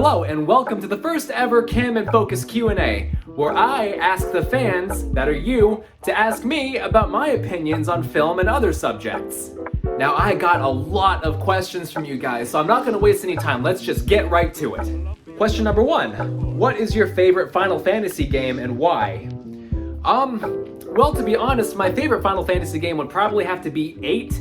Hello and welcome to the first ever Cam and Focus Q&A, where I ask the fans, that are you, to ask me about my opinions on film and other subjects. Now I got a lot of questions from you guys, so I'm not going to waste any time, let's just get right to it. Question number 1, what is your favorite Final Fantasy game and why? Well, to be honest, my favorite Final Fantasy game would probably have to be 8.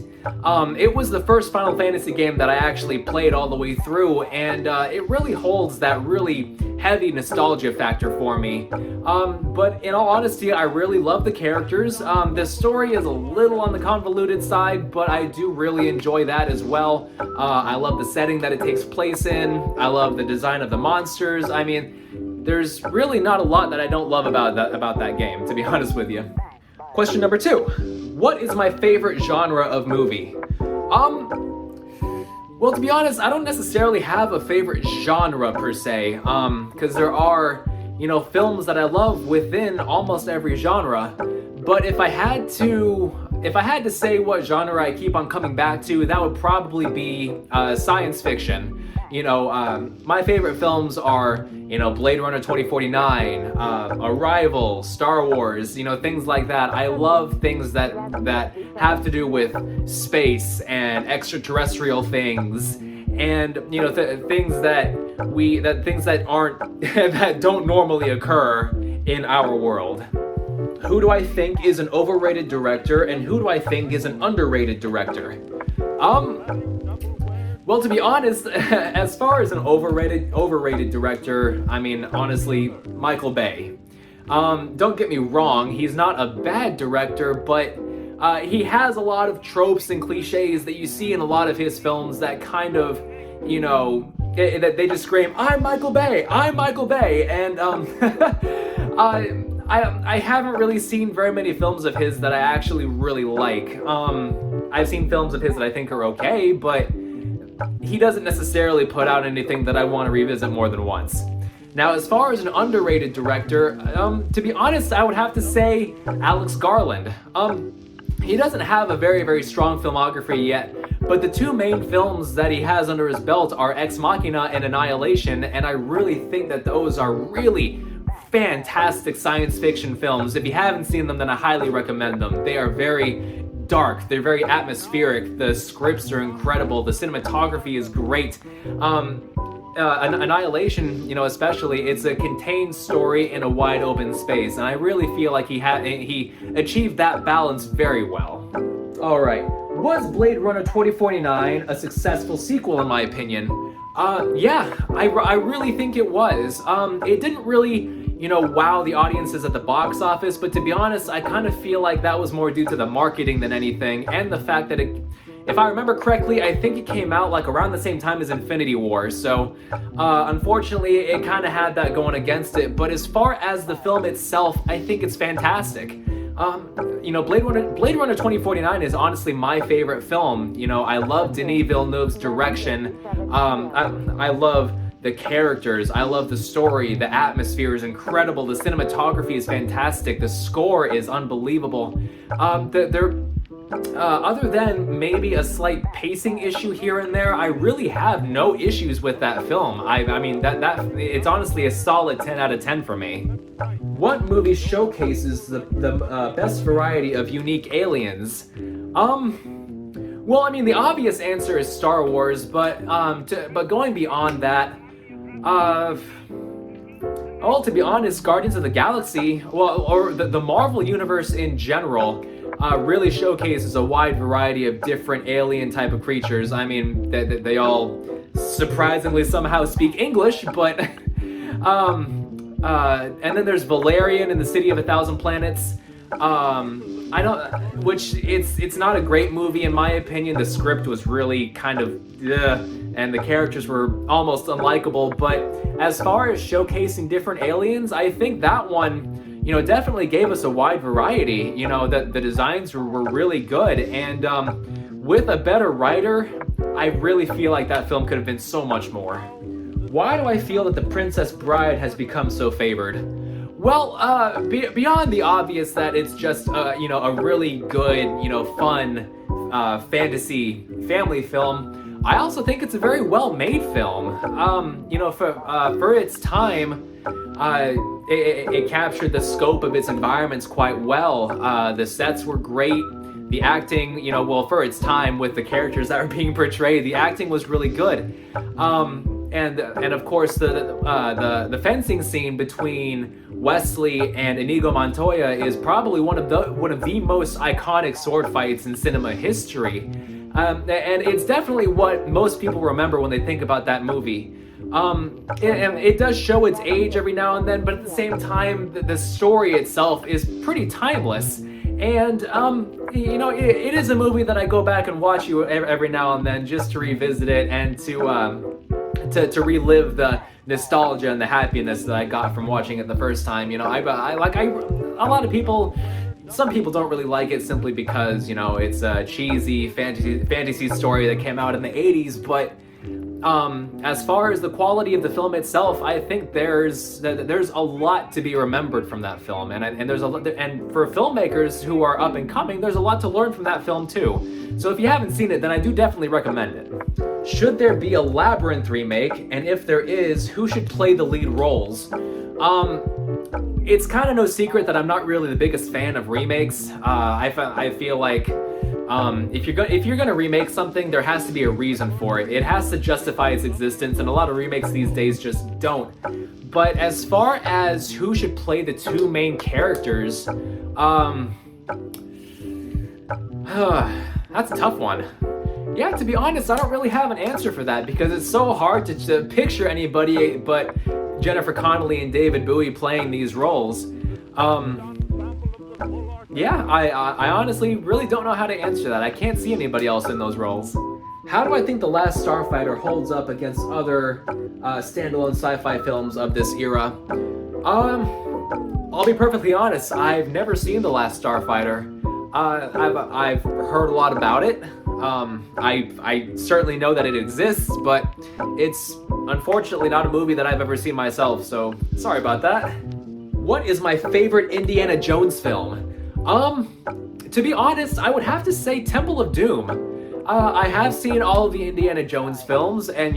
It was the first Final Fantasy game that I actually played all the way through, and it really holds that really heavy nostalgia factor for me. But in all honesty, I really love the characters. The story is a little on the convoluted side, but I do really enjoy that as well. I love the setting that it takes place in. I love the design of the monsters. I mean, there's really not a lot that I don't love about that game, to be honest with you. Question number 2. What is my favorite genre of movie? Well, to be honest, I don't necessarily have a favorite genre per se, because there are, films that I love within almost every genre. But if I had to say what genre I keep on coming back to, that would probably be science fiction. My favorite films are, Blade Runner 2049, Arrival, Star Wars, things like that. I love things that have to do with space and extraterrestrial things, and things that aren't that don't normally occur in our world. Who do I think is an overrated director, and who do I think is an underrated director? Well, to be honest, as far as an overrated director, I mean, honestly, Michael Bay. Don't get me wrong, he's not a bad director, but he has a lot of tropes and cliches that you see in a lot of his films that kind of, that they just scream, "I'm Michael Bay! I'm Michael Bay!" And I haven't really seen very many films of his that I actually really like. I've seen films of his that I think are okay, but he doesn't necessarily put out anything that I want to revisit more than once. Now, as far as an underrated director, to be honest, I would have to say Alex Garland. He doesn't have a very, very strong filmography yet, but the 2 main films that he has under his belt are Ex Machina and Annihilation, and I really think that those are really fantastic science fiction films. If you haven't seen them, then I highly recommend them. They are very dark, they're very atmospheric, the scripts are incredible, the cinematography is great. Annihilation, especially, it's a contained story in a wide open space, and I really feel like he achieved that balance very well. Alright, was Blade Runner 2049 a successful sequel in my opinion? Yeah, I really think it was. It didn't really wow the audiences at the box office, but to be honest, I kind of feel like that was more due to the marketing than anything, and the fact that if I remember correctly, I think it came out like around the same time as Infinity War, so unfortunately it kind of had that going against it. But as far as the film itself, I think it's fantastic. Blade Runner 2049 is honestly my favorite film. I love Denis Villeneuve's direction. I love the characters, I love the story, the atmosphere is incredible, the cinematography is fantastic, the score is unbelievable. Other than maybe a slight pacing issue here and there, I really have no issues with that film. I mean, it's honestly a solid 10 out of 10 for me. What movie showcases the best variety of unique aliens? Well, I mean, the obvious answer is Star Wars, but going beyond that, to be honest, Guardians of the Galaxy, or the Marvel Universe in general, really showcases a wide variety of different alien type of creatures. I mean, they all surprisingly somehow speak English, but, and then there's Valerian in the City of a Thousand Planets. It's not a great movie in my opinion. The script was really kind of, and the characters were almost unlikable, but as far as showcasing different aliens, I think that one, definitely gave us a wide variety. The designs were really good, and with a better writer, I really feel like that film could have been so much more. Why do I feel that The Princess Bride has become so favored? Well, beyond the obvious that it's just, a really good, fun fantasy family film, I also think it's a very well-made film. For its time, it captured the scope of its environments quite well. The sets were great. The acting, for its time with the characters that were being portrayed, the acting was really good. And of course the fencing scene between Wesley and Inigo Montoya is probably one of the most iconic sword fights in cinema history. And it's definitely what most people remember when they think about that movie. And it does show its age every now and then, but at the same time, the story itself is pretty timeless. And, it is a movie that I go back and watch every now and then just to revisit it and to relive the nostalgia and the happiness that I got from watching it the first time. A lot of people, some people don't really like it simply because, it's a cheesy fantasy story that came out in the 80s, but as far as the quality of the film itself, I think there's a lot to be remembered from that film, and there's and for filmmakers who are up and coming, there's a lot to learn from that film too. So if you haven't seen it, then I do definitely recommend it. Should there be a Labyrinth remake, and if there is, who should play the lead roles? It's kind of no secret that I'm not really the biggest fan of remakes. I feel like if you're gonna remake something, there has to be a reason for it. It has to justify its existence, and a lot of remakes these days just don't. But as far as who should play the two main characters, that's a tough one. Yeah, to be honest, I don't really have an answer for that because it's so hard to picture anybody but Jennifer Connelly and David Bowie playing these roles. Yeah, I honestly really don't know how to answer that. I can't see anybody else in those roles. How do I think The Last Starfighter holds up against other standalone sci-fi films of this era? I'll be perfectly honest, I've never seen The Last Starfighter. I've heard a lot about it. I certainly know that it exists, but it's unfortunately not a movie that I've ever seen myself, so sorry about that. What is my favorite Indiana Jones film? To be honest, I would have to say Temple of Doom. I have seen all of the Indiana Jones films, and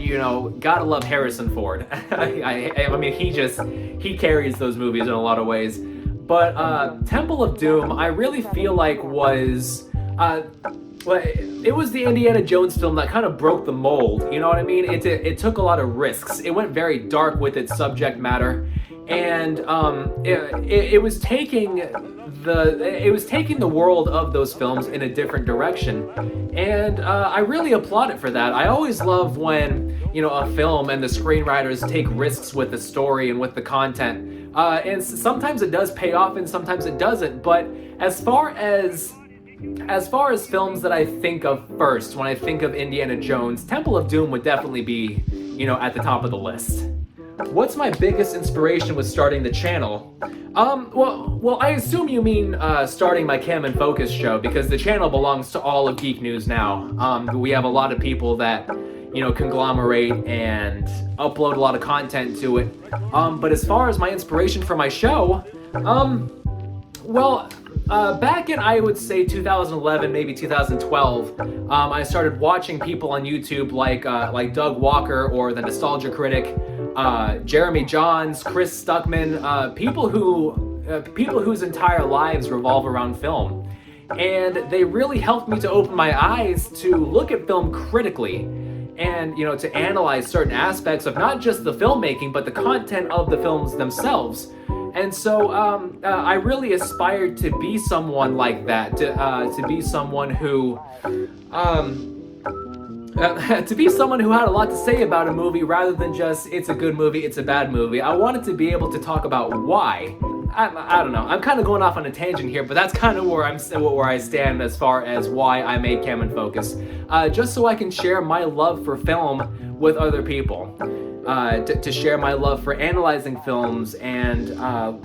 gotta love Harrison Ford. I mean, he carries those movies in a lot of ways. But Temple of Doom, I really feel like was it was the Indiana Jones film that kind of broke the mold. You know what I mean? It took a lot of risks. It went very dark with its subject matter, and it was taking the world of those films in a different direction, and I really applaud it for that. I always love when a film and the screenwriters take risks with the story and with the content, and sometimes it does pay off and sometimes it doesn't. But as far as films that I think of first when I think of Indiana Jones, Temple of Doom would definitely be at the top of the list. What's my biggest inspiration with starting the channel? Well, I assume you mean starting my Cam and Focus show, because the channel belongs to all of Geek News Now. We have a lot of people that, conglomerate and upload a lot of content to it. But as far as my inspiration for my show, back in, I would say 2011, maybe 2012, I started watching people on YouTube like Doug Walker or the Nostalgia Critic, Jeremy Johns, Chris Stuckman, people whose entire lives revolve around film. And they really helped me to open my eyes to look at film critically and, to analyze certain aspects of not just the filmmaking, but the content of the films themselves. And so I really aspired to be someone like that, to be someone who had a lot to say about a movie rather than just it's a good movie, it's a bad movie. I wanted to be able to talk about why. I don't know. I'm kind of going off on a tangent here, but that's kind of where I stand as far as why I made Cam and Focus, just so I can share my love for film with other people. To share my love for analyzing films and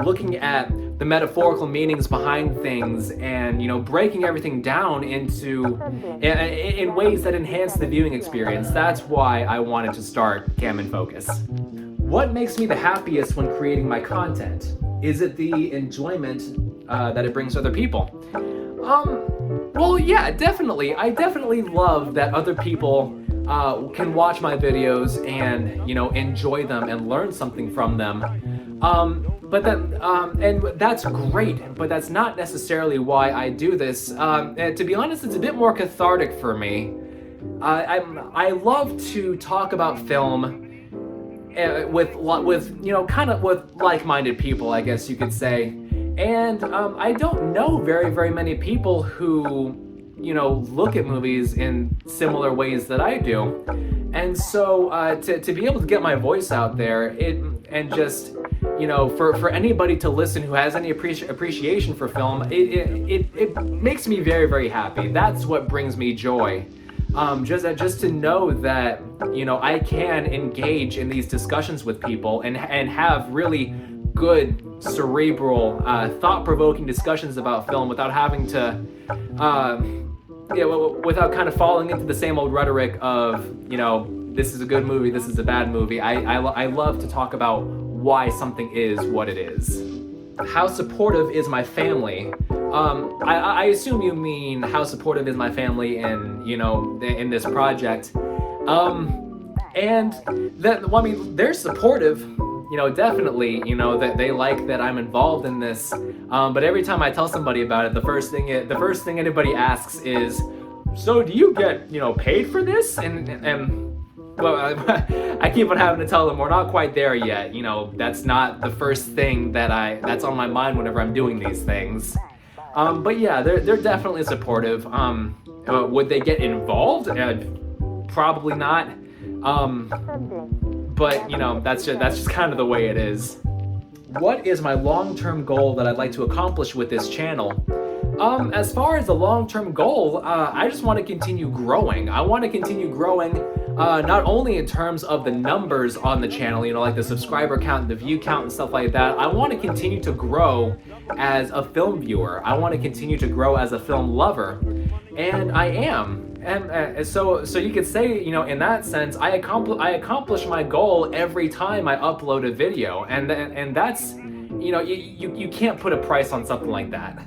looking at the metaphorical meanings behind things, and breaking everything down into in ways that enhance the viewing experience. That's why I wanted to start Cam and Focus. What makes me the happiest when creating my content? Is it the enjoyment that it brings to other people? Well, yeah, definitely. I definitely love that other people can watch my videos and, you know, enjoy them and learn something from them. And that's great, but that's not necessarily why I do this. And to be honest, it's a bit more cathartic for me. I love to talk about film with you know, kind of with like-minded people, I guess you could say. And I don't know very many people who, you know, look at movies in similar ways that I do. And so to be able to get my voice out there, and just, you know, for anybody to listen who has any appreciation for film, it makes me very happy. That's what brings me joy. Just to know that, you know, I can engage in these discussions with people and have really good, cerebral, thought-provoking discussions about film without having to, without kind of falling into the same old rhetoric of, you know, this is a good movie, this is a bad movie. I love to talk about why something is what it is. How supportive is my family? I assume you mean how supportive is my family in, you know, in this project. And that, well, I mean, they're supportive, you know, definitely, you know, that they like that I'm involved in this. But every time I tell somebody about it, the first thing anybody asks is, so do you get, you know, paid for this? And well, I keep on having to tell them we're not quite there yet. You know, that's not the first thing that's on my mind whenever I'm doing these things. But yeah, they're definitely supportive. Would they get involved? Probably not. But you know, that's just kind of the way it is. What is my long-term goal that I'd like to accomplish with this channel? As far as the long-term goal, I just want to continue growing. I want to continue growing, not only in terms of the numbers on the channel, you know, like the subscriber count, the view count, and stuff like that. I want to continue to grow as a film viewer. I want to continue to grow as a film lover, and I am. And so you could say, you know, in that sense, I accomplish my goal every time I upload a video, and that's, you know, you can't put a price on something like that.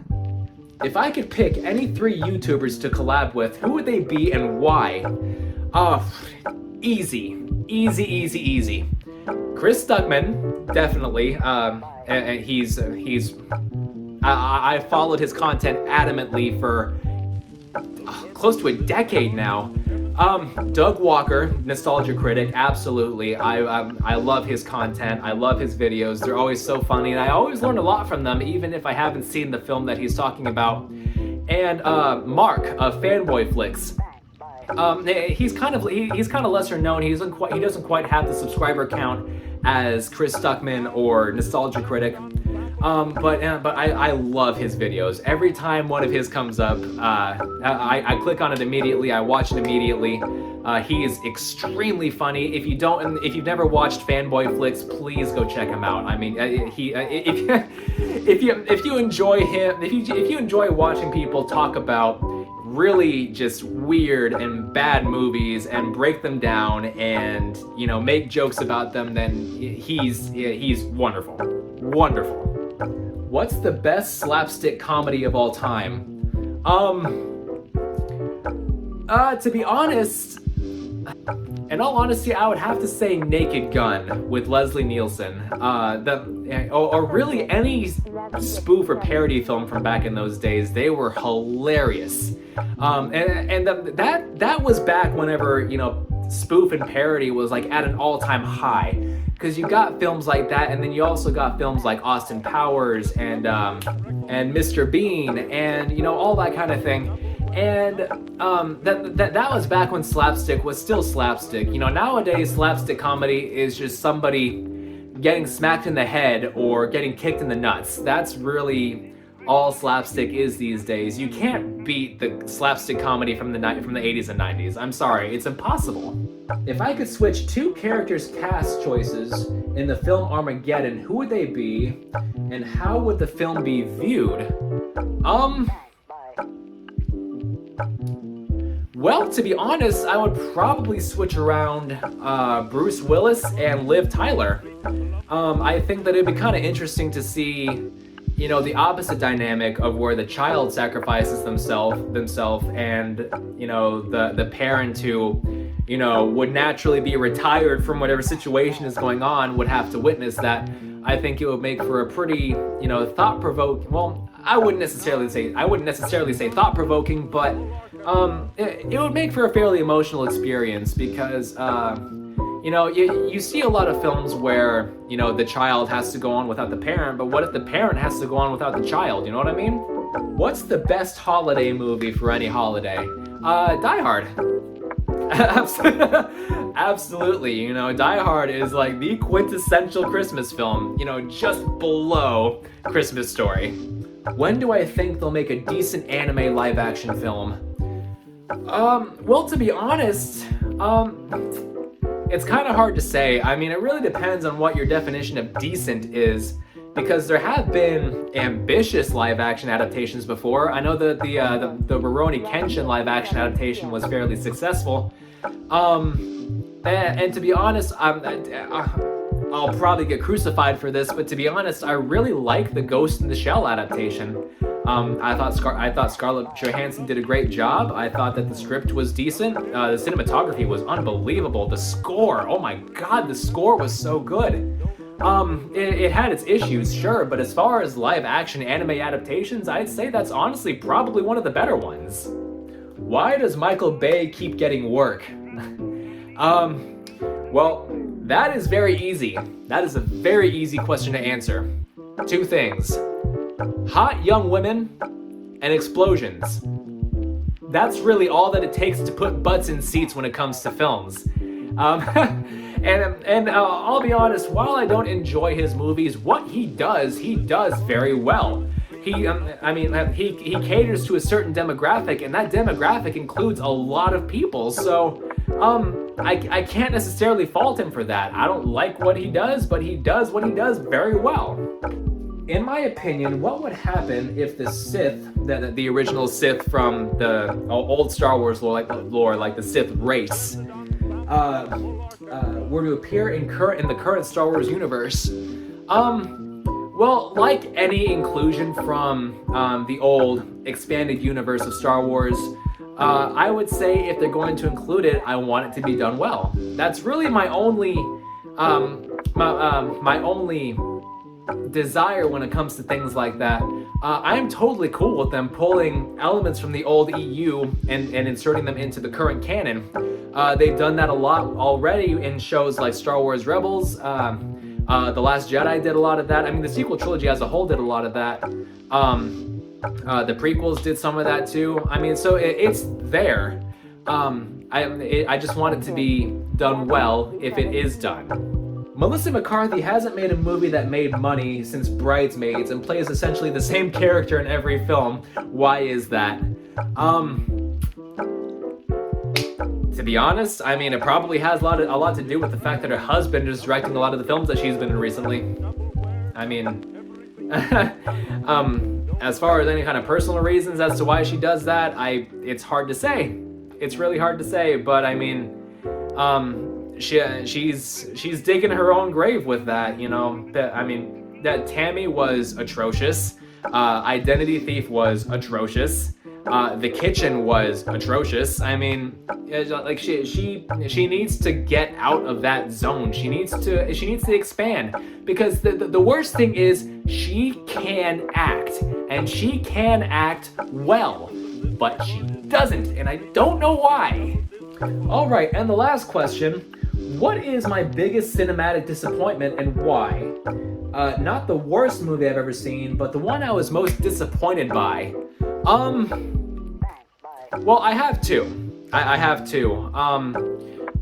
If I could pick any 3 YouTubers to collab with, who would they be and why? Easy. Chris Stuckman, definitely. I followed his content adamantly for close to a decade now. Doug Walker, nostalgia critic, absolutely. I love his content. I love his videos. They're always so funny, and I always learn a lot from them, even if I haven't seen the film that he's talking about. And Mark of Fanboy Flicks. He's kind of lesser known. He doesn't quite have the subscriber count as Chris Stuckman or Nostalgia Critic. But I love his videos. Every time one of his comes up, I click on it immediately. I watch it immediately. He is extremely funny. If you've never watched Fanboy Flicks, please go check him out. I mean, if you enjoy him, if you enjoy watching people talk about really just weird and bad movies and break them down and, you know, make jokes about them, then he's wonderful. What's the best slapstick comedy of all time? To be honest, in all honesty, I would have to say Naked Gun with Leslie Nielsen. Or really any spoof or parody film from back in those days. They were hilarious. That was back whenever, you know, spoof and parody was like at an all-time high. Because you got films like that, and then you also got films like Austin Powers and Mr. Bean, and, you know, all that kind of thing. And that was back when slapstick was still slapstick. You know, nowadays slapstick comedy is just somebody getting smacked in the head or getting kicked in the nuts. That's really all slapstick is these days. You can't beat the slapstick comedy from the 80s and 90s. I'm sorry, it's impossible. If I could switch 2 characters' cast choices in the film Armageddon, who would they be, and how would the film be viewed? Well, to be honest, I would probably switch around Bruce Willis and Liv Tyler. I think that it'd be kind of interesting to see, you know, the opposite dynamic of where the child sacrifices themselves and, you know, the parent who, would naturally be retired from whatever situation is going on would have to witness that, I think it would make for a pretty, thought-provoking, well, I wouldn't necessarily say thought-provoking, but it would make for a fairly emotional experience because, you see a lot of films where, the child has to go on without the parent, but what if the parent has to go on without the child, you know what I mean? What's the best holiday movie for any holiday? Die Hard. Absolutely, Die Hard is like the quintessential Christmas film, just below Christmas Story. When do I think they'll make a decent anime live action film? Well, to be honest, it's kind of hard to say. I mean, it really depends on what your definition of decent is, because there have been ambitious live action adaptations before. I know that the Rurouni Kenshin live action adaptation was fairly successful. And to be honest, I'll probably get crucified for this, but to be honest, I really like the Ghost in the Shell adaptation. I thought Scarlett Johansson did a great job. I thought that the script was decent. The cinematography was unbelievable. The score, oh my god, the score was so good. It had its issues, sure, but as far as live action anime adaptations, I'd say that's honestly probably one of the better ones. Why does Michael Bay keep getting work? Well, that is very easy. That is a very easy question to answer. Two things. Hot young women and explosions. That's really all that it takes to put butts in seats when it comes to films. And I'll be honest, while I don't enjoy his movies, what he does very well. He caters to a certain demographic, and that demographic includes a lot of people, so I can't necessarily fault him for that. I don't like what he does, but he does what he does very well. In my opinion, what would happen if the Sith, the original Sith from the old Star Wars lore, like the Sith race, were to appear in the current Star Wars universe? Well, like any inclusion from the old expanded universe of Star Wars, I would say if they're going to include it, I want it to be done well. That's really my only desire when it comes to things like that. I'm totally cool with them pulling elements from the old EU and inserting them into the current canon. They've done that a lot already in shows like Star Wars Rebels. The Last Jedi did a lot of that. I mean, the sequel trilogy as a whole did a lot of that. The prequels did some of that too. I mean, so it's there. I just want it to be done well if it is done. Melissa McCarthy hasn't made a movie that made money since Bridesmaids and plays essentially the same character in every film. Why is that? To be honest, I mean, it probably has a lot to do with the fact that her husband is directing a lot of the films that she's been in recently. I mean, as far as any kind of personal reasons as to why she does that, it's hard to say. It's really hard to say, but I mean, she's digging her own grave with that, that Tammy was atrocious. Identity Thief was atrocious. The Kitchen was atrocious. I mean, like she needs to get out of that zone. She needs to expand, because the worst thing is she can act, and she can act well, but she doesn't, and I don't know why. All right, and the last question. What is my biggest cinematic disappointment and why? Not the worst movie I've ever seen, but the one I was most disappointed by. Well, I have two. I have two.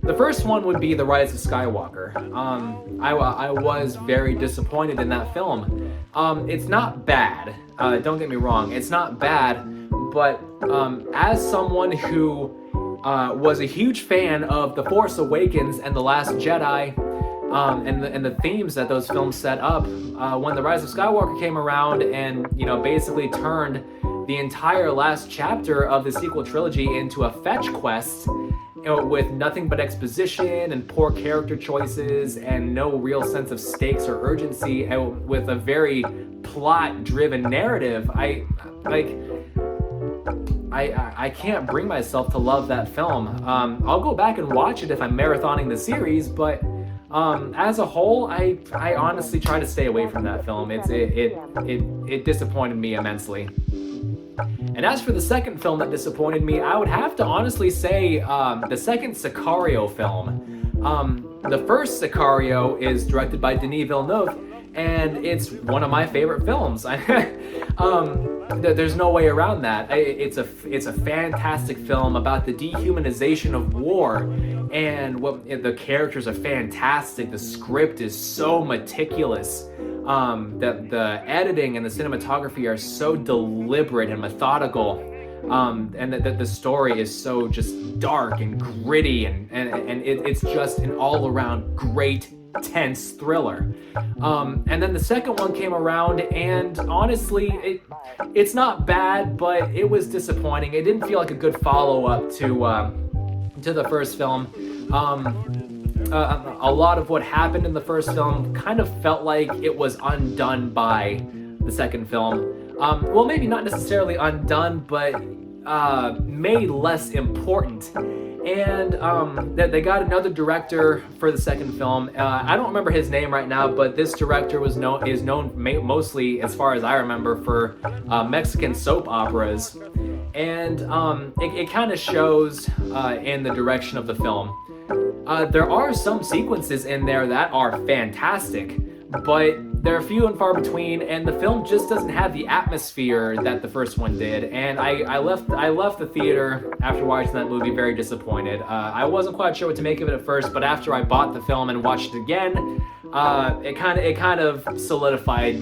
The first one would be The Rise of Skywalker. I was very disappointed in that film. It's not bad. Don't get me wrong. It's not bad, but as someone who was a huge fan of The Force Awakens and The Last Jedi, and the themes that those films set up, when The Rise of Skywalker came around and, basically turned the entire last chapter of the sequel trilogy into a fetch quest, with nothing but exposition and poor character choices and no real sense of stakes or urgency, and with a very plot-driven narrative, I can't bring myself to love that film. I'll go back and watch it if I'm marathoning the series, but as a whole, I honestly try to stay away from that film. It disappointed me immensely. And as for the second film that disappointed me, I would have to honestly say the second Sicario film. The first Sicario is directed by Denis Villeneuve, and it's one of my favorite films. There's no way around that. It's a fantastic film about the dehumanization of war, and the characters are fantastic. The script is so meticulous. The editing and the cinematography are so deliberate and methodical. And the story is so just dark and gritty, and it's just an all-around great, tense thriller. And then the second one came around, and honestly, it's not bad, but it was disappointing. It didn't feel like a good follow-up to the first film. A lot of what happened in the first film kind of felt like it was undone by the second film. Well, maybe not necessarily undone, but made less important. And they got another director for the second film. I don't remember his name right now, but this director is known mostly, as far as I remember, for Mexican soap operas. And it kind of shows in the direction of the film. There are some sequences in there that are fantastic, but they're few and far between, and the film just doesn't have the atmosphere that the first one did. And I left the theater after watching that movie very disappointed. I wasn't quite sure what to make of it at first, but after I bought the film and watched it again, it kind of solidified,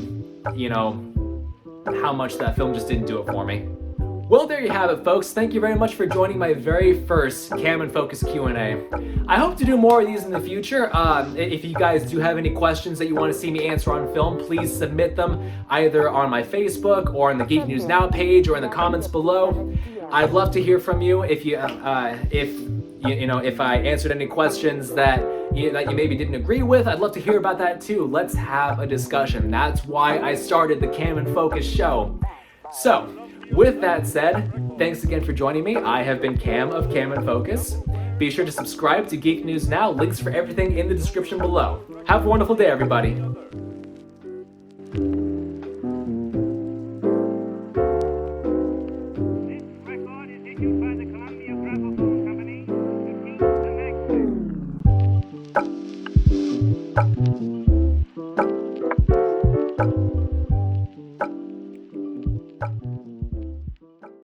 how much that film just didn't do it for me. Well, there you have it, folks. Thank you very much for joining my very first Cam and Focus Q&A. I hope to do more of these in the future. If you guys do have any questions that you want to see me answer on film, please submit them either on my Facebook or on the Geek News Now page or in the comments below. I'd love to hear from you if I answered any questions that you maybe didn't agree with. I'd love to hear about that too. Let's have a discussion. That's why I started the Cam and Focus show. So, with that said, thanks again for joining me. I have been Cam of Cam and Focus. Be sure to subscribe to Geek News Now. Links for everything in the description below. Have a wonderful day, everybody.